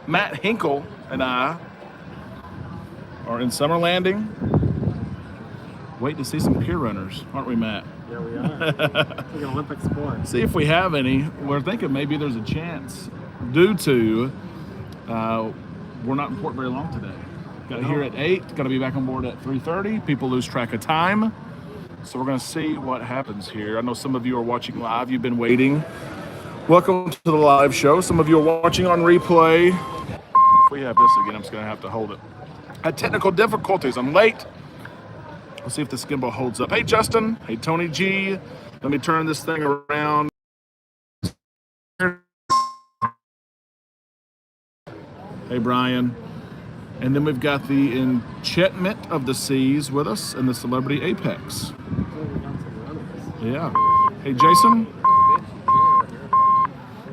Matt Hinkle and I are in Summer Landing. Waiting to see some pier runners, aren't we, Matt? Yeah, we are. It's like an Olympic sport. See if we have any. We're thinking maybe there's a chance due to we're not in port very long today. Got here at 8, got to be back on board at 3:30. People lose track of time. So we're going to see what happens here. I know some of you are watching live. You've been waiting. Welcome to the live show. Some of you are watching on replay. If we have this again, I'm just going to have to hold it. Had technical difficulties. I'm late. Let's see if the gimbal holds up. Hey, Justin. Hey, Tony G. Let me turn this thing around. Hey, Brian. And then we've got the Enchantment of the Seas with us and the Celebrity Apex. Yeah. Hey, Jason.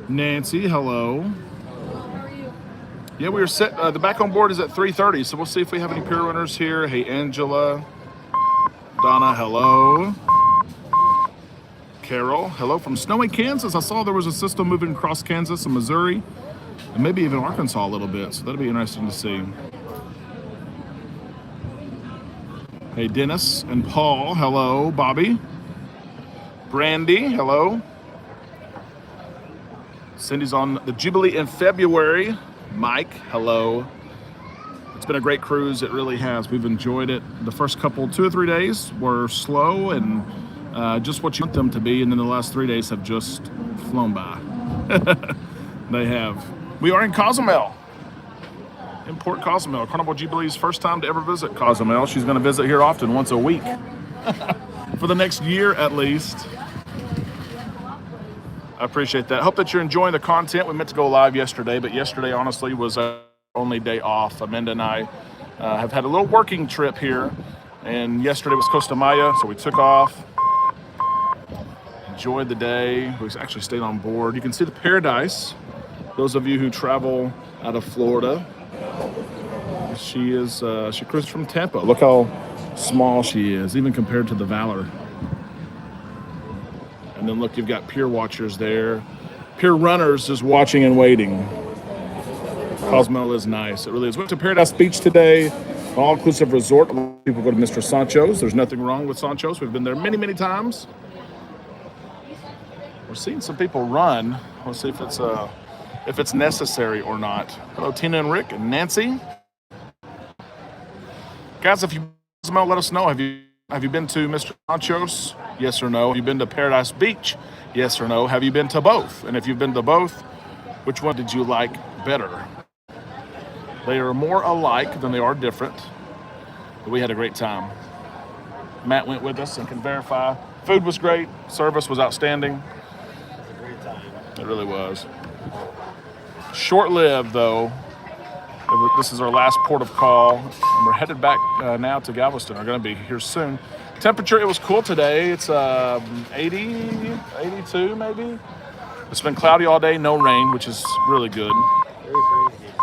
Nancy, hello. How are you? Yeah, we were set. The back on board is at 3:30, so we'll see if we have any pier runners here. Hey, Angela. Donna, hello. Carol, hello from snowy Kansas. I saw there was a system moving across Kansas and Missouri, and maybe even Arkansas a little bit, so that'll be interesting to see. Hey, Dennis and Paul, hello. Bobby. Brandy, hello. Cindy's on the Jubilee in February. Mike, hello. It's been a great cruise. It really has. We've enjoyed it. The first couple, 2 or 3 days were slow and just what you want them to be. And then the last 3 days have just flown by. They have. We are in Cozumel. In Port Cozumel. Carnival Jubilee's first time to ever visit Cozumel. She's going to visit here often, once a week. For the next year at least. I appreciate that. Hope that you're enjoying the content. We meant to go live yesterday, but yesterday honestly was our only day off. Amanda and I have had a little working trip here, and yesterday was Costa Maya, so we took off. Enjoyed the day. We actually stayed on board. You can see the Paradise. Those of you who travel out of Florida. She cruised from Tampa. Look how small she is, even compared to the Valor. And then look, you've got pier watchers there. Pier runners just watching and waiting. Cozumel is nice. It really is. Went to Paradise Beach today. All-inclusive resort. A lot of people go to Mr. Sanchos. There's nothing wrong with Sanchos. We've been there many, many times. We're seeing some people run. We'll see if it's necessary or not. Hello, Tina and Rick and Nancy. Guys, if you let us know. Have you been to Mr. Sanchos? Yes or no? Have you been to Paradise Beach? Yes or no? Have you been to both? And if you've been to both, which one did you like better? They are more alike than they are different. But we had a great time. Matt went with us and can verify. Food was great. Service was outstanding. Great time. It really was. Short-lived, though. This is our last port of call, and we're headed back now to Galveston. We're going to be here soon. Temperature, it was cool today. It's 80, 82 maybe. It's been cloudy all day, no rain, which is really good. Very crazy.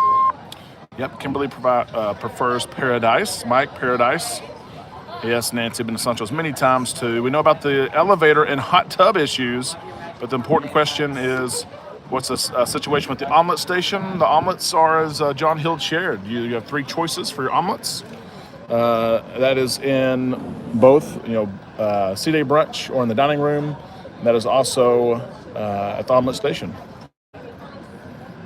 Yep, Kimberly prefers Paradise. Mike, Paradise. Yes, Nancy, been to Sanchos many times too. We know about the elevator and hot tub issues, but the important question is, what's the situation with the omelet station? The omelets are, as John Hill shared, you have 3 choices for your omelets. That is in both, C-Day brunch or in the dining room. That is also at the omelet station.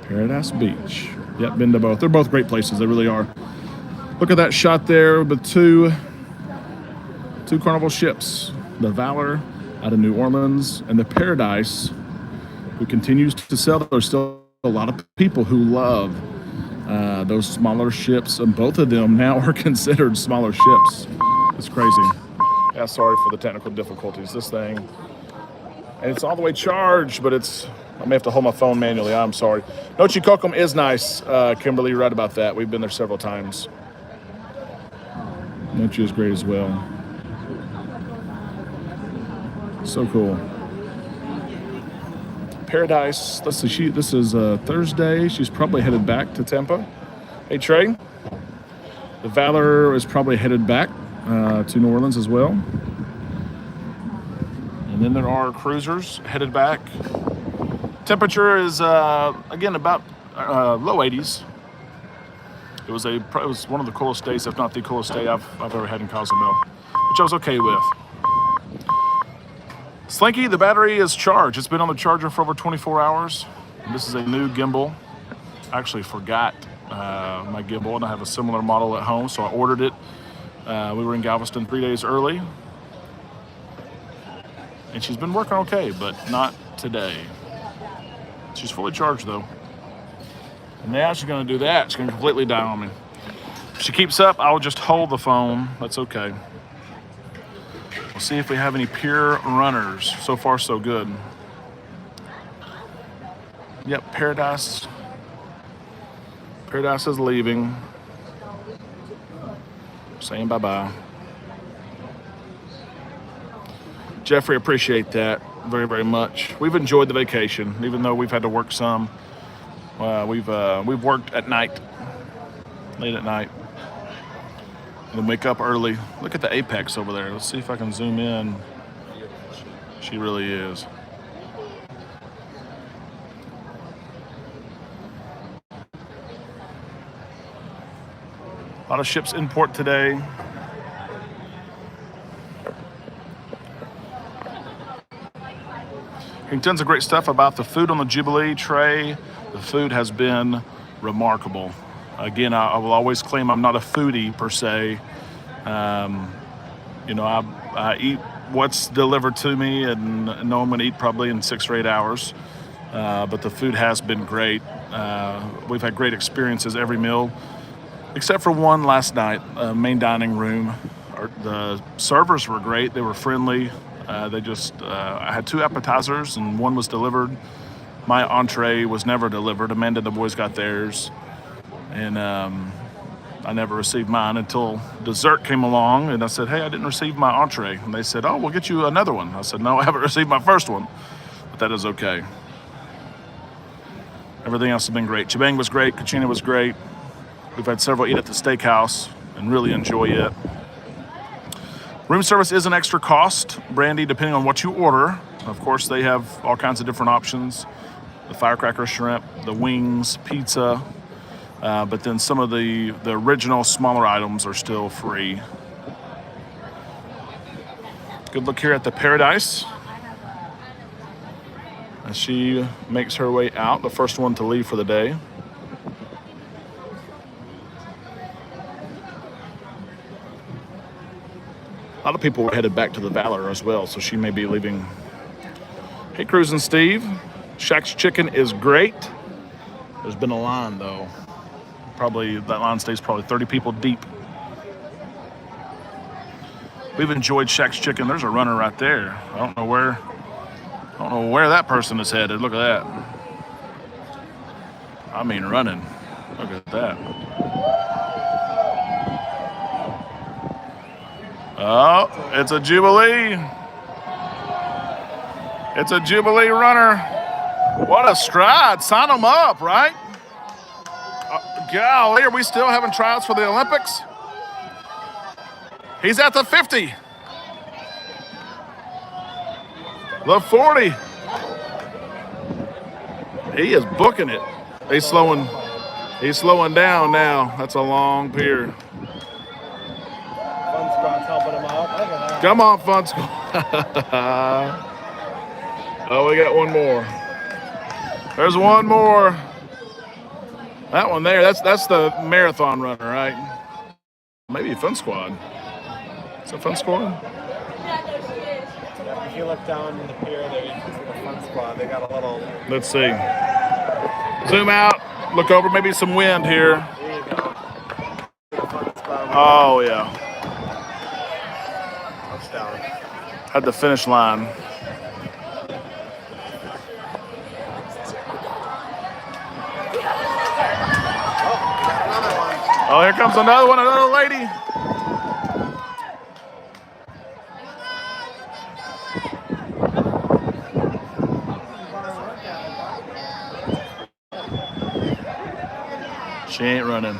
Paradise Beach. Yep, been to both. They're both great places. They really are. Look at that shot there with two Carnival ships. The Valor out of New Orleans and the Paradise, who continues to sell. There's still a lot of people who love those smaller ships, and both of them now are considered smaller ships. It's crazy. Yeah, sorry for the technical difficulties. This thing, and it's all the way charged, but I may have to hold my phone manually. I'm sorry. Noche Cocum is nice. Kimberly, you're right about that. We've been there several times. Noche is great as well. So cool. Paradise, let's see, this is Thursday. She's probably headed back to Tampa. Hey, Trey. The Valor is probably headed back to New Orleans as well. And then there are cruisers headed back. Temperature is, again, about low 80s. It was one of the coolest days, if not the coolest day I've ever had in Cozumel, which I was okay with. Slinky, the battery is charged. It's been on the charger for over 24 hours. And this is a new gimbal. I actually forgot my gimbal, and I have a similar model at home, so I ordered it. We were in Galveston 3 days early. And she's been working okay, but not today. She's fully charged though. And now she's gonna do that. She's gonna completely die on me. If she keeps up, I'll just hold the phone. That's okay. We'll see if we have any Pier runners. So far, so good. Yep, Paradise. Paradise is leaving. Saying bye-bye. Jeffrey, appreciate that very, very much. We've enjoyed the vacation, even though we've had to work some. We've worked at night, late at night, and then wake up early. Look at the apex over there. Let's see if I can zoom in. She really is. A lot of ships in port today. Hearing tons of great stuff about the food on the Jubilee tray. The food has been remarkable. Again, I will always claim I'm not a foodie per se. You know, I eat what's delivered to me and know I'm going to eat probably in 6 or 8 hours. But the food has been great. We've had great experiences every meal, except for one last night, main dining room. The servers were great. They were friendly. I had 2 appetizers and one was delivered. My entree was never delivered. Amanda and the boys got theirs. And I never received mine until dessert came along. And I said, hey, I didn't receive my entree. And they said, oh, we'll get you another one. I said, no, I haven't received my first one. But that is okay. Everything else has been great. Chibang was great. Kachina was great. We've had several eat at the steakhouse and really enjoy it. Room service is an extra cost, Brandy, depending on what you order. Of course, they have all kinds of different options. The firecracker shrimp, the wings, pizza. But then some of the original smaller items are still free. Good look here at the Paradise. As she makes her way out, the first one to leave for the day. A lot of people were headed back to the Valor as well, so she may be leaving. Hey, Cruising Steve. Shack's Chicken is great. There's been a line, though. Probably, that line stays probably 30 people deep. We've enjoyed Shack's Chicken. There's a runner right there. I don't know where that person is headed. Look at that. I mean, running. Look at that. Oh, it's a Jubilee. It's a Jubilee runner. What a stride. Sign them up, right? Golly, are we still having tryouts for the Olympics? He's at the 50. The 40. He is booking it. He's slowing down now. That's a long pier. Fun Squad's helping him out. Look at that. Come on, Fun Squad. Oh, we got one more. There's one more. That one there, that's the marathon runner, right? Maybe Fun Squad. Is it Fun Squad? If you look down in the pier, there you can see the Fun Squad. They got a little. Let's see. Zoom out. Look over. Maybe some wind here. There you go. The Fun Squad. Oh yeah. Touchdown. At the finish line. Oh, here comes another one, another lady. She ain't running.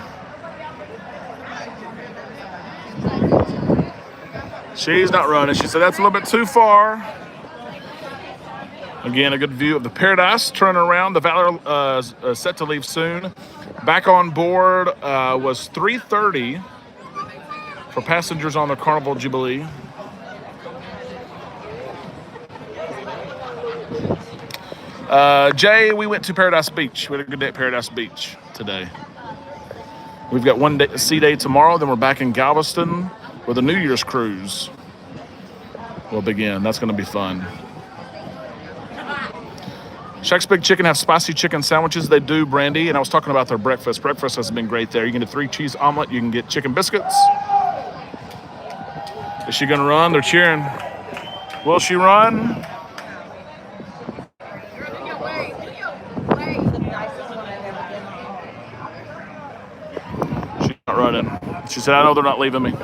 She's not running. She said that's a little bit too far. Again, a good view of the Paradise. Turning around. The Valor is set to leave soon. Back on board was 3:30 for passengers on the Carnival Jubilee. Jay, we went to Paradise Beach. We had a good day at Paradise Beach today. We've got one day, sea day tomorrow, then we're back in Galveston where the New Year's cruise will begin. That's going to be fun. Shack's Big Chicken have spicy chicken sandwiches. They do, Brandy, and I was talking about their breakfast. Breakfast has been great there. You can get a 3-cheese omelet. You can get chicken biscuits. Is she going to run? They're cheering. Will she run? She's not running. She said, I know they're not leaving me.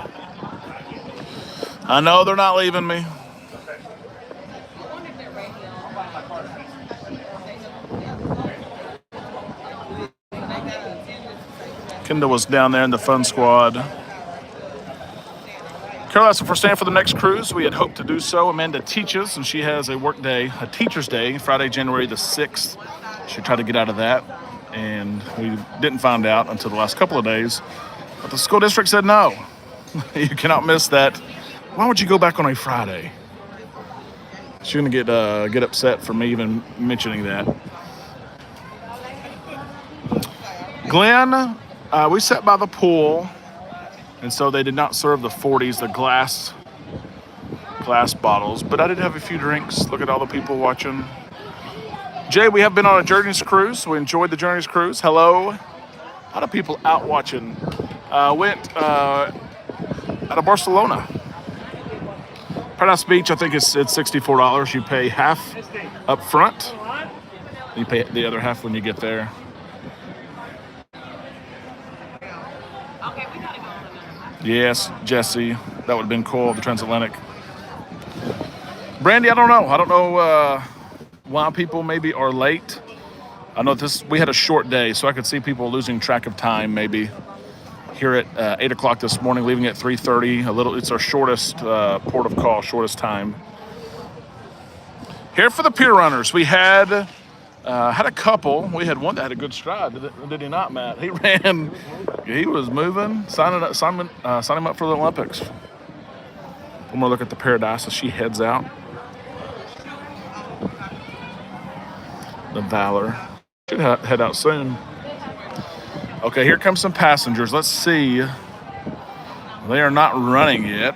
I know they're not leaving me. Kendall was down there in the fun squad. Carol asked if we're staying for the next cruise. We had hoped to do so. Amanda teaches, and she has a work day, a teacher's day, Friday, January the 6th. She tried to get out of that, and we didn't find out until the last couple of days. But the school district said no. You cannot miss that. Why would you go back on a Friday? She's going to get upset for me even mentioning that. Glenn, we sat by the pool, and so they did not serve the 40s, the glass bottles, but I did have a few drinks. Look at all the people watching. Jay, we have been on a Journeys cruise. We enjoyed the Journeys cruise. Hello. A lot of people out watching. Went out of Barcelona. Paradise Beach, I think it's $64. You pay half up front. You pay the other half when you get there. Yes, Jesse. That would have been cool, the transatlantic. Brandy, I don't know why people maybe are late. I know we had a short day, so I could see people losing track of time maybe. Here at 8 o'clock this morning, leaving at 3:30. It's our shortest port of call, shortest time. Here for the Pier runners, we had a couple. We had one that had a good stride, did he not, Matt? He ran. He was moving, signing him up for the Olympics. One more look at the Paradise as she heads out. The Valor should head out soon. Okay, here comes some passengers. Let's see. They are not running yet.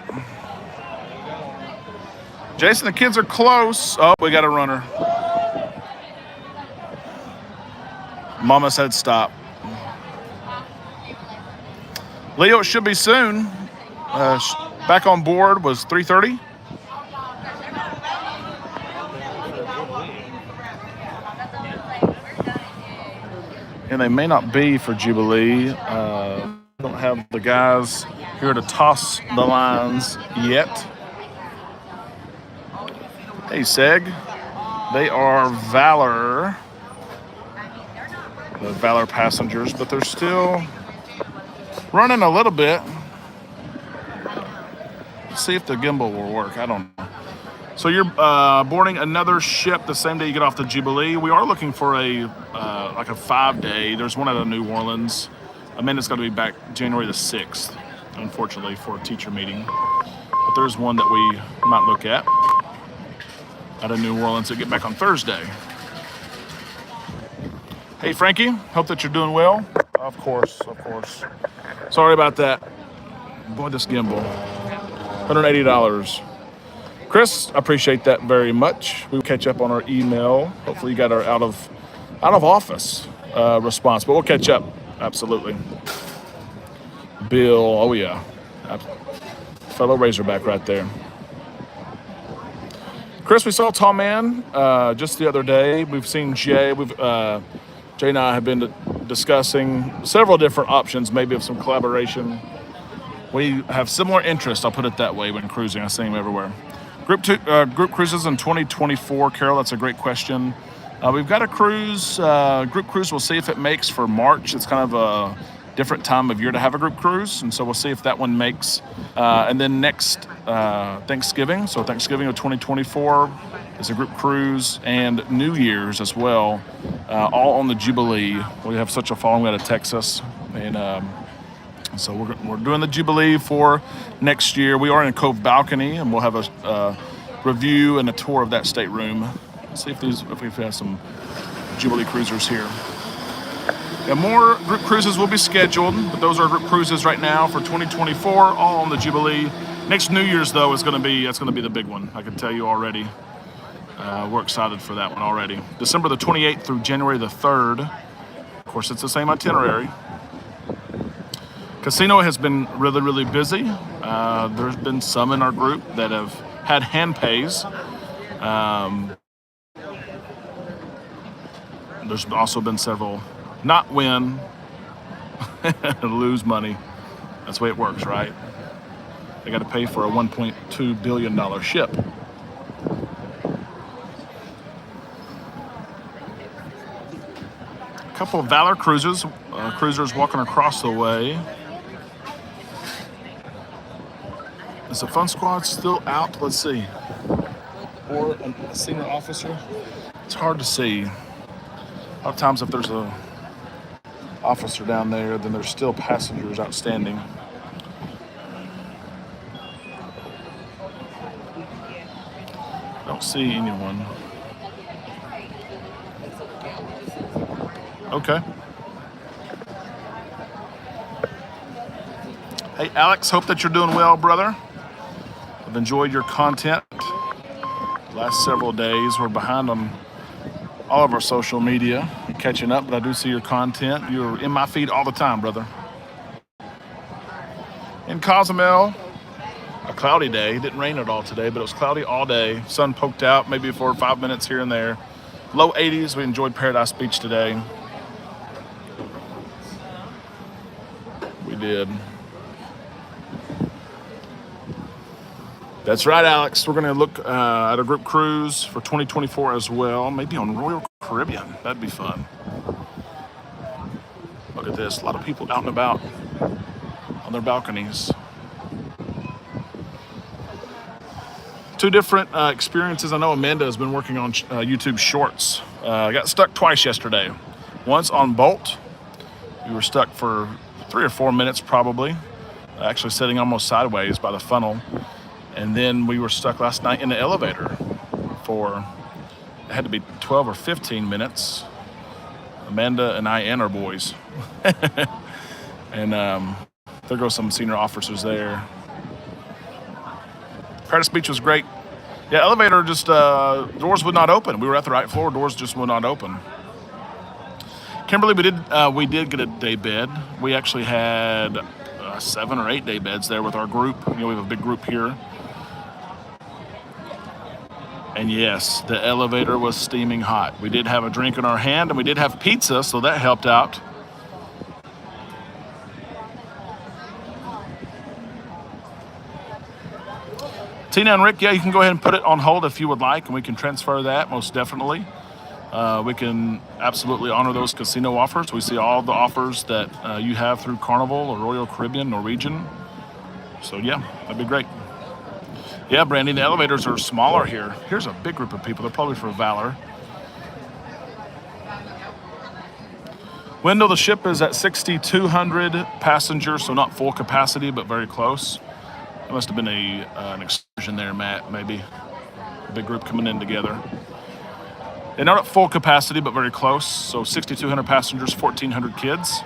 Jason, the kids are close. Oh, we got a runner. Mama said stop. Leo, it should be soon. Back on board was 3:30. And they may not be for Jubilee. Don't have the guys here to toss the lines yet. Hey, Seg. They are Valor. The Valor passengers, but they're still running a little bit. Let's see if the gimbal will work. I don't know. So you're boarding another ship the same day you get off the Jubilee. We are looking for a 5-day. There's one out of New Orleans. Amanda's got to be back January the 6th, unfortunately, for a teacher meeting. But there's one that we might look at out of New Orleans to get back on Thursday. Hey, Frankie, hope that you're doing well. Of course. Sorry about that. Boy, this gimbal. $180. Chris, I appreciate that very much. We will catch up on our email. Hopefully you got our out of office response, but we'll catch up. Absolutely. Bill, oh yeah. Fellow Razorback right there. Chris, we saw Tall Man just the other day. We've seen Jay. Jay and I have been discussing several different options, maybe of some collaboration. We have similar interests, I'll put it that way, when cruising. I see him everywhere. Group cruises in 2024, Carol, that's a great question. We've got a cruise, group cruise. We'll see if it makes for March. It's kind of a different time of year to have a group cruise, and so we'll see if that one makes. And then next Thanksgiving, so Thanksgiving of 2024 is a group cruise, and New Year's as well all on the Jubilee. We have such a following out of Texas, and so we're doing the Jubilee for next year. We are in a Cove balcony, and we'll have a review and a tour of that stateroom. See if we have some Jubilee cruisers here. Yeah, more group cruises will be scheduled, but those are group cruises right now for 2024, all on the Jubilee. Next New Year's though is going to be the big one. I can tell you already. We're excited for that one already. December the 28th through January the 3rd. Of course, it's the same itinerary. Casino has been really, really busy. There's been some in our group that have had hand pays. There's also been several not win, lose money. That's the way it works, right? They got to pay for a $1.2 billion ship. A couple of Valor cruisers walking across the way. Is the Fun Squad still out? Let's see. Or a senior officer? It's hard to see. A lot of times if there's a officer down there, then there's still passengers outstanding. I don't see anyone. Okay. Hey, Alex, hope that you're doing well, brother. I've enjoyed your content the last several days. We're behind on all of our social media, catching up, but I do see your content. You're in my feed all the time, brother. In Cozumel, a cloudy day. It didn't rain at all today, but it was cloudy all day. Sun poked out maybe for 5 minutes here and there. Low 80s. We enjoyed Paradise Beach today. We did. That's right, Alex. We're going to look at a group cruise for 2024 as well. Maybe on Royal Caribbean. That'd be fun. Look at this. A lot of people out and about on their balconies. Two different experiences. I know Amanda has been working on YouTube Shorts. I got stuck twice yesterday. Once on Bolt. We were stuck for 3 or 4 minutes probably. Actually sitting almost sideways by the funnel. And then we were stuck last night in the elevator for, it had to be 12 or 15 minutes. Amanda and I and our boys. And there goes some senior officers there. Paradise Beach was great. Yeah, elevator just, doors would not open. We were at the right floor, doors just would not open. Kimberly, we did get a day bed. We actually had 7 or 8 day beds there with our group. You know, we have a big group here. And yes, the elevator was steaming hot. We did have a drink in our hand, and we did have pizza, so that helped out. Tina and Rick, yeah, you can go ahead and put it on hold if you would like, and we can transfer that, most definitely. We can absolutely honor those casino offers. We see all the offers that you have through Carnival or Royal Caribbean, Norwegian. So yeah, that'd be great. Yeah, Brandy, the elevators are smaller here. Here's a big group of people. They're probably for Valor. Window of the ship is at 6,200 passengers, so not full capacity, but very close. There must have been an excursion there, Matt, maybe. A big group coming in together. They're not at full capacity, but very close. So 6,200 passengers, 1,400 kids.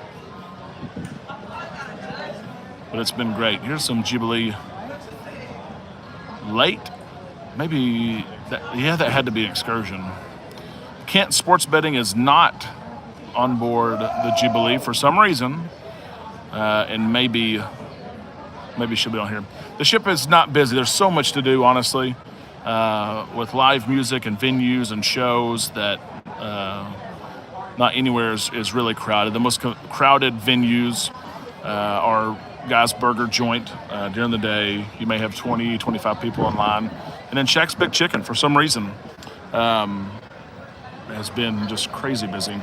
But it's been great. Here's some Jubilee late. Maybe, that had to be an excursion. Kent Sports Betting is not on board the Jubilee for some reason. And maybe she'll be on here. The ship is not busy. There's so much to do, honestly. With live music and venues and shows that not anywhere is really crowded. The most crowded venues are Guy's Burger Joint during the day. You may have 20, 25 people in line. And then Shaq's Big Chicken, for some reason, has been just crazy busy.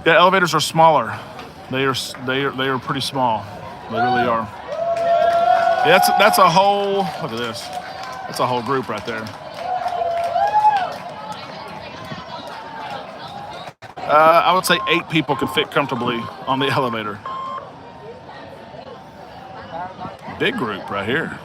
The elevators are smaller. They are pretty small. They really are. Yeah, that's a whole, look at this. That's a whole group right there. I would say 8 people could fit comfortably on the elevator. Big group right here.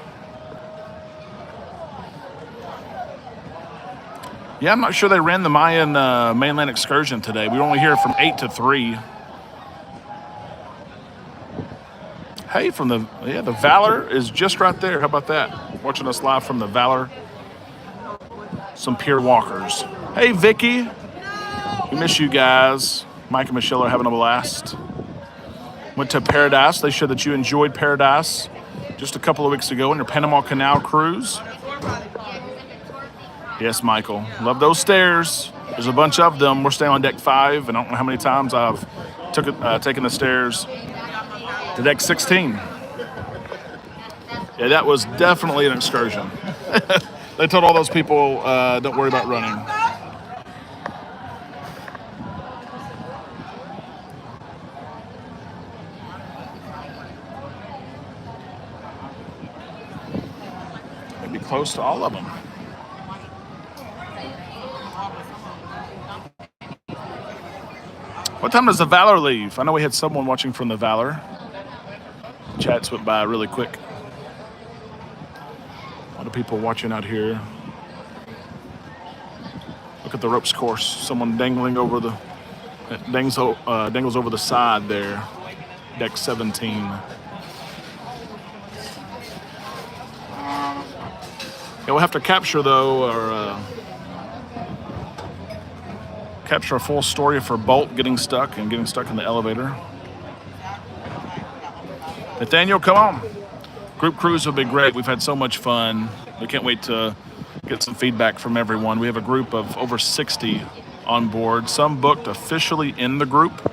Yeah, I'm not sure they ran the Mayan mainland excursion today. We were only here from 8 to 3. Hey, the Valor is just right there. How about that? Watching us live from the Valor. Some Pier walkers. Hey, Vicky. We miss you guys. Mike and Michelle are having a blast. Went to Paradise. They showed that you enjoyed Paradise just a couple of weeks ago on your Panama Canal cruise. Yes, Michael. Love those stairs. There's a bunch of them. We're staying on deck 5, and I don't know how many times I've taken the stairs to deck 16. Yeah, that was definitely an excursion. They told all those people, don't worry about running. Maybe close to all of them. What time does the Valor leave? I know we had someone watching from the Valor. Chats went by really quick. A lot of people watching out here. Look at the ropes course. Someone dangling over the dangles over the side there. Deck 17. Yeah, we'll have to capture though capture a full story for Bolt getting stuck in the elevator. Nathaniel, come on. Group cruise will be great. We've had so much fun. We can't wait to get some feedback from everyone. We have a group of over 60 on board. Some booked officially in the group.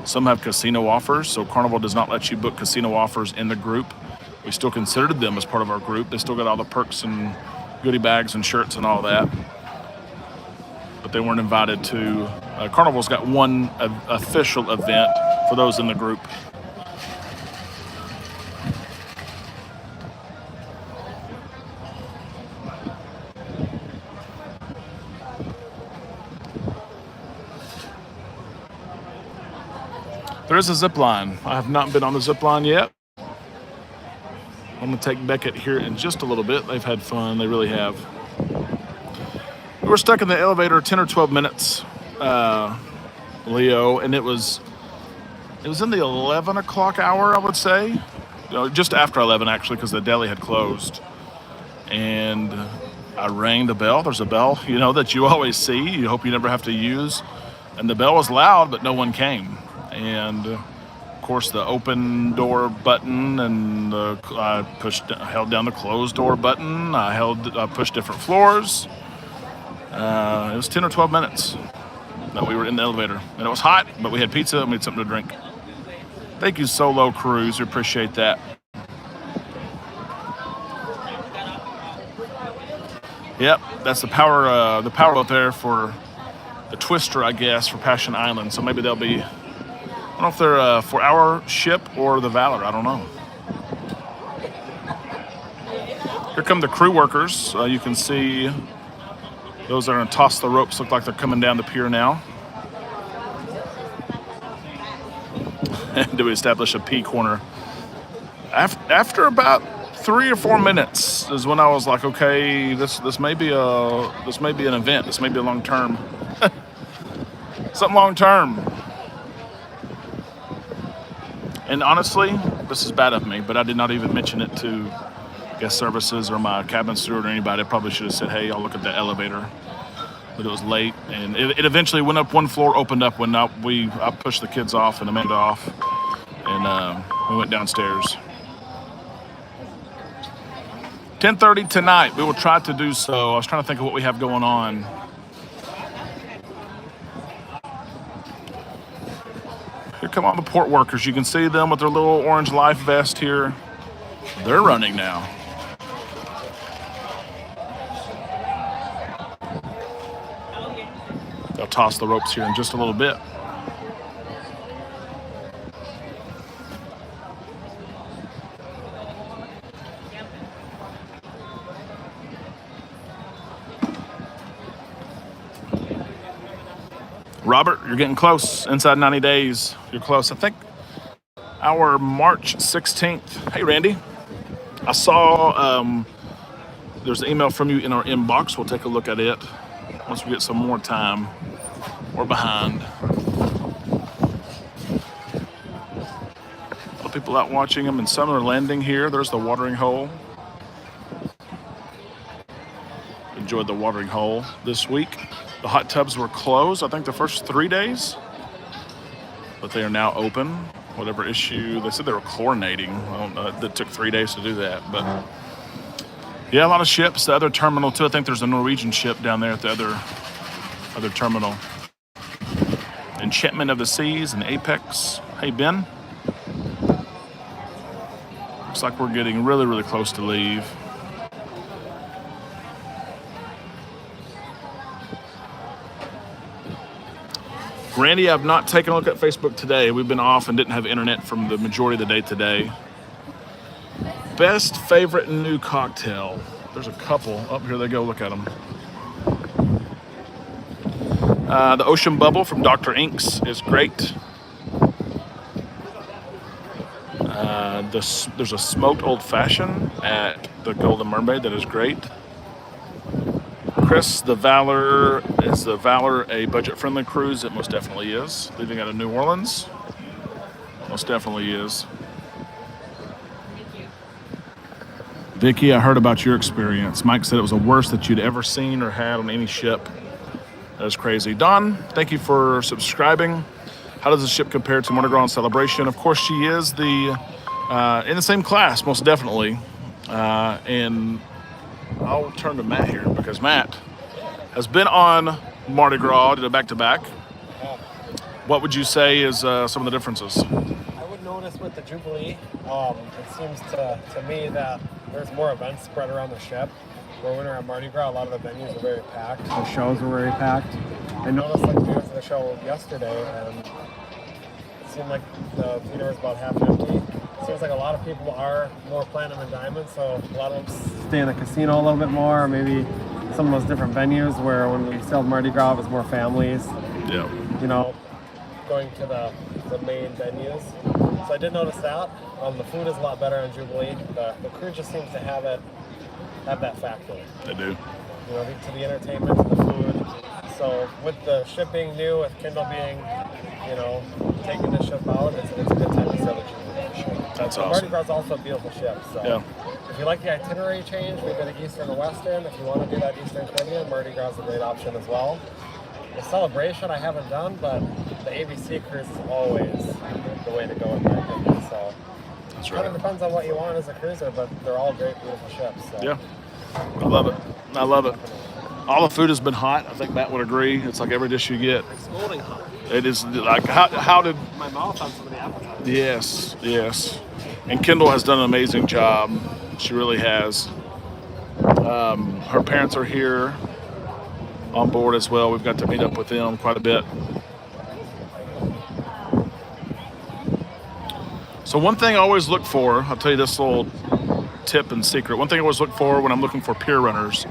Some have casino offers, so Carnival does not let you book casino offers in the group. We still considered them as part of our group. They still got all the perks and goodie bags and shirts and all that. But they weren't invited to. Carnival's got one official event for those in the group. There is a zip line. I have not been on the zip line yet. I'm going to take Beckett here in just a little bit. They've had fun. They really have. We were stuck in the elevator 10 or 12 minutes, Leo, and it was in the 11 o'clock hour, I would say. You know, just after 11, actually, because the deli had closed. And I rang the bell. There's a bell, you know, that you always see. You hope you never have to use. And the bell was loud, but no one came. And of course, the open door button, and I held down the closed door button. I pushed different floors. It was 10 or 12 minutes that we were in the elevator, and it was hot, but we had pizza and we had something to drink. Thank you, Solo Cruise. We appreciate that. Yep, that's the power boat there for the Twister, I guess, for Passion Island. So maybe they'll be. I don't know if they're for our ship or the Valor. I don't know. Here come the crew workers. You can see those that are going to toss the ropes. Look like they're coming down the pier now. Do we establish a P corner? After about 3 or 4 minutes is when I was like, okay, this may be an event. This may be a long term. Something long term. And honestly, this is bad of me, but I did not even mention it to guest services or my cabin steward or anybody. I probably should have said, hey, I'll look at the elevator. But it was late, and it eventually went up one floor, opened up when I pushed the kids off and Amanda off, and we went downstairs. 10:30 tonight. We will try to do so. I was trying to think of what we have going on. Here come all the port workers. You can see them with their little orange life vest here. They're running now. They'll toss the ropes here in just a little bit. Robert, you're getting close. Inside 90 days, you're close. I think our March 16th. Hey, Randy. I saw there's an email from you in our inbox. We'll take a look at it once we get some more time. We're behind. A lot of people out watching them, and some are landing here. There's the watering hole. Enjoyed the watering hole this week. The hot tubs were closed, I think, the first 3 days, but they are now open. Whatever issue, they said they were chlorinating. I don't know, it took 3 days to do that, but yeah, a lot of ships. The other terminal too. I think there's a Norwegian ship down there at the other terminal. Enchantment of the Seas and Apex. Hey, Ben. Looks like we're getting really, really close to leave. Randy, I've not taken a look at Facebook today. We've been off and didn't have internet from the majority of the day today. Best favorite new cocktail. There's a couple. Oh, here they go. Look at them. The Ocean Bubble from Dr. Inks is great. There's a smoked old fashioned at the Golden Mermaid that is great. Chris, the Valor, is the Valor a budget-friendly cruise? It most definitely is. Leaving out of New Orleans, most definitely is. Vicky, I heard about your experience. Mike said it was the worst that you'd ever seen or had on any ship. That is crazy. Don, thank you for subscribing. How does the ship compare to Mardi Gras and Celebration? Of course, she is in the same class, most definitely. And I'll turn to Matt here because Matt has been on Mardi Gras, did a back-to-back. What would you say is some of the differences? I would notice with the Jubilee, it seems to me that there's more events spread around the ship. Where when we were at Mardi Gras, a lot of the venues were very packed. The shows were very packed. I noticed like we went to the show yesterday and it seemed like the theater was about half empty. It seems like a lot of people are more platinum and diamond, so a lot of them stay in the casino a little bit more, or maybe some of those different venues where when we still had Mardi Gras, it was more families. Yeah. You know, going to the main venues. So I did notice that. The food is a lot better on Jubilee. The crew just seems to have that factor. They do. You know, to the entertainment, to the food. So with the ship being new, with Kindle being, you know, taking the ship out, it's a good time to sell the Jubilee. That's awesome. Mardi Gras is also a beautiful ship. So yeah. If you like the itinerary change, we did an Eastern and Western. If you want to do that Eastern Caribbean, Mardi Gras is a great option as well. The Celebration I haven't done, but the ABC cruise is always the way to go in my opinion. So that's it right. kind of depends on what you want as a cruiser, but they're all great, beautiful ships. So. Yeah, I love it. I love it. All the food has been hot. I think Matt would agree. It's like every dish you get. It's scalding hot. It is like how did my mouth on some of the appetizers. Yes. And Kendall has done an amazing job. She really has. Her parents are here on board as well. We've got to meet up with them quite a bit. So one thing I always look for, I'll tell you this little tip and secret. One thing I always look for when I'm looking for pier runners,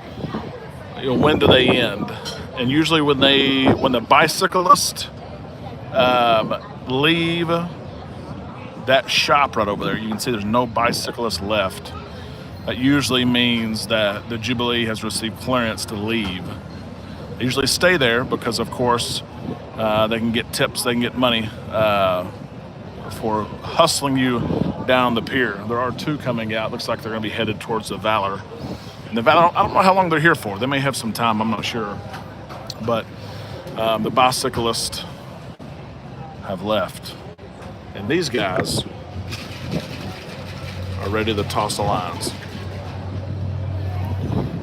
you know, when do they end? And usually when the bicyclists leave that shop right over there, you can see there's no bicyclists left. That usually means that the Jubilee has received clearance to leave. They usually stay there because, of course, they can get tips, they can get money for hustling you down the pier. There are two coming out. Looks like they're going to be headed towards the Valor. And the Valor, I don't know how long they're here for. They may have some time, I'm not sure. But the bicyclists have left. And these guys are ready to toss the lines.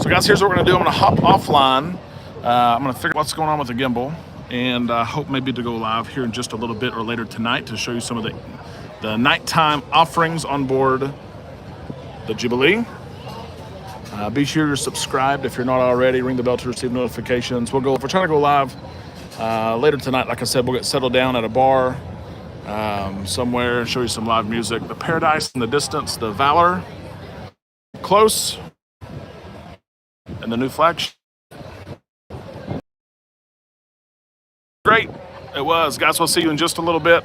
So guys, here's what we're gonna do. I'm gonna hop offline. I'm gonna figure out what's going on with the gimbal, and I hope maybe to go live here in just a little bit or later tonight to show you some of the nighttime offerings on board the Jubilee. Be sure you're subscribed if you're not already. Ring the bell to receive notifications. We're trying to go live later tonight. Like I said, we'll get settled down at a bar somewhere and show you some live music. The Paradise in the distance, the Valor close, and the new flagship. Great. It was. Guys, we'll see you in just a little bit.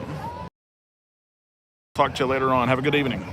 Talk to you later on. Have a good evening.